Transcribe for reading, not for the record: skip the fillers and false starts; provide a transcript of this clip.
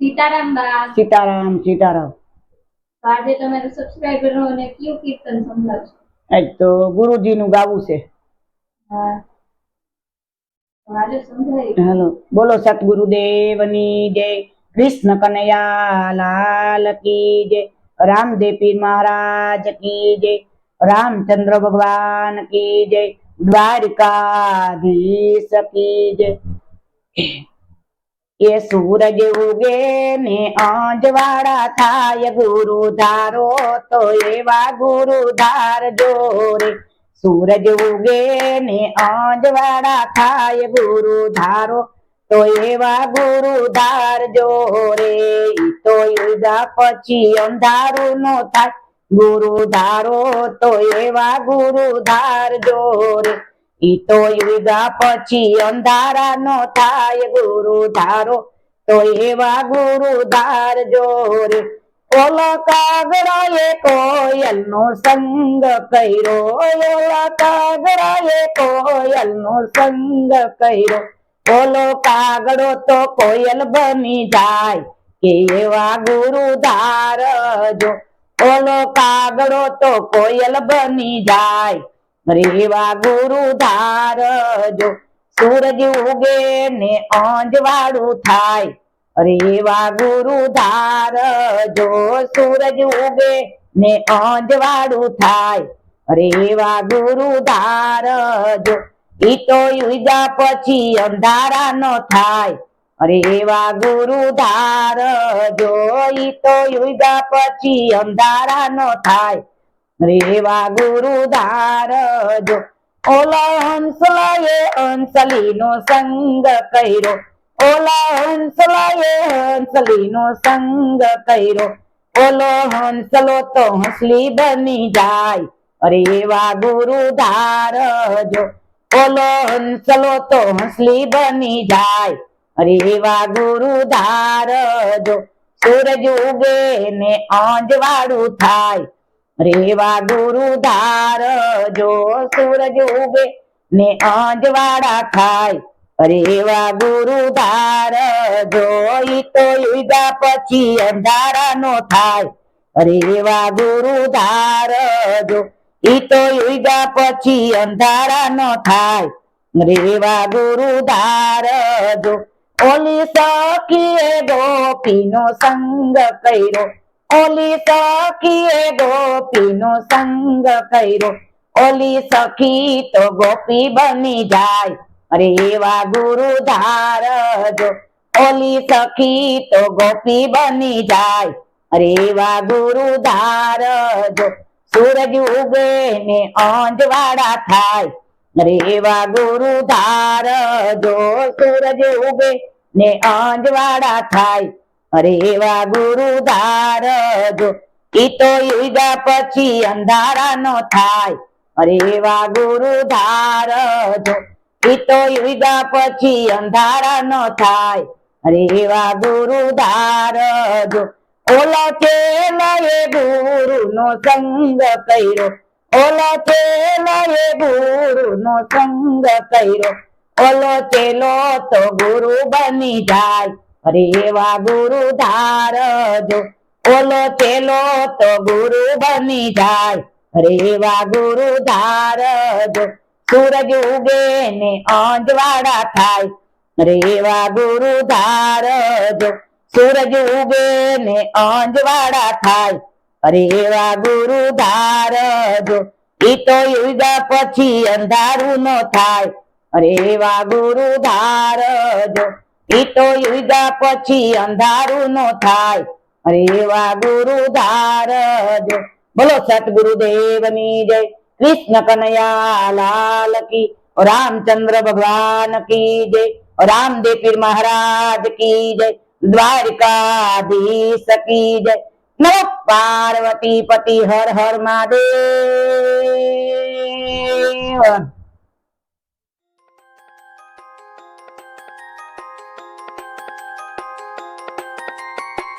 सीताराम बा। सीताराम सीताराम। આજે તમારા સબસ્ક્રાઇબરોને કયું કીર્તન સંભળાવશો? આજ તો ગુરુજી નું ગાવું છે. હા, હાલો સંભળાવી. હાલો, બોલો સતગુરુદેવની જય, કૃષ્ણ કનૈયા લાલ કી જય, રામદેવ પીર મહારાજ કી જય, રાमचंद्र भगवान की जय, द्वारिकाधीश की जय। ये सूरज उगे ने आंजवाड़ा थाय, गुरु धारो तो एवा गुरु धार जोरे। सूरज उगे ने आंजवाड़ा थाय, गुरु धारो तो एवा गुरु धार जोरे। तो युगा पछी अंधारू नो थाय, गुरु धारो तो एवा गुरु धार जोरे। तो युगा पछी अंधारा नो थाय, गुरु धारो तो एवा गुरु धार जोरे। ओला कागड़ाए कोयल नो संग करो, ओला कागड़ाए कोयल नो संग करो। ओलो कागड़ो तो कोयल बनी जाय, के एवा गुरु धार जो। ओलो कागड़ो तो कोयल बनी जाय, रेवा गुरु धार जो। सूरज उगे ने आंजवाड़ू थाय, रेवा गुरु धार जो। सूरज उगे ने आंजवाड़ू थाय, रेवा गुरु धार जो। ई तो युगा पछी अंधारा नो थाय, रेवा गुरु धार जो। ई तो युगा पछी अंधारा नो थाय, रेवा गुरु धार जो। ओला हंसलाए हंसली नो संग करो, ओला हंसलाए हंसली नो संग करो। ओलो हंसलो तो हंसली बनी जाय, रेवा गुरु धार जो। ओलो हंसलो तो हंसली बनी जाय, रेवा गुरु धार जो। सूरज उगे ने आंजवाड़ू थाय, रेवा गुरु धार जो। सूरज उगे ने आंजवाड़ा थाय, रेवा गुरु धार जो। ई तो युगा पछी अंधारा नो थाय, रेवा गुरु धार जो। ई तो युगा पछी अंधारा नो थाय, रेवा गुरु धार जो। ओली सखीए गोपी नो संग करो, ओली सखीए गोपी नो संग करो। ओली सखी तो गोपी बनी जाय, रेवा गुरु धार जो। ओली सखी तो गोपी बनी जाय, रेवा गुरु धार जो। सूरज उगे ने आंजवाड़ा थाय, रेवा गुरु धार जो। सूरज उगे ने आंजवाड़ा थाय, रेवा गुरु धार जो। ई तो युगा पछी अंधारा नो थाय, रेवा गुरु धार जो। ई तो युगा पछी अंधारा नो थाय, रेवा गुरु धार जो। ओला चेलाए गुरु नो संग करो, ओला चेलाए गुरु नो संग करो। ओलो चेलो तो गुरु बनी जाय, रेवा गुरु धार जो। ओलो चेलो तो गुरु बनी जाय, रेवा गुरु धार जो। सूरज उगे ने आंजवाड़ा थाय, रेवा गुरु धार जो। सूरज उगे ने आंजवाड़ा थाय, रेवा गुरु धार जो। ई तो युगा पछी अंधारू नो थाय, रेवा गुरु धार जो। ई तो युगा पछी अंधारू नो थाय, रेवा गुरु धार जो। बोलो सतगुरुदेवनी जय, कृष्ण कन्हैया लाल की, रामचंद्र भगवान की जय, रामदेव पीर महाराज की जय, द्वारिकाधीश की जय। नमो पार्वती पति हर हर महादेव।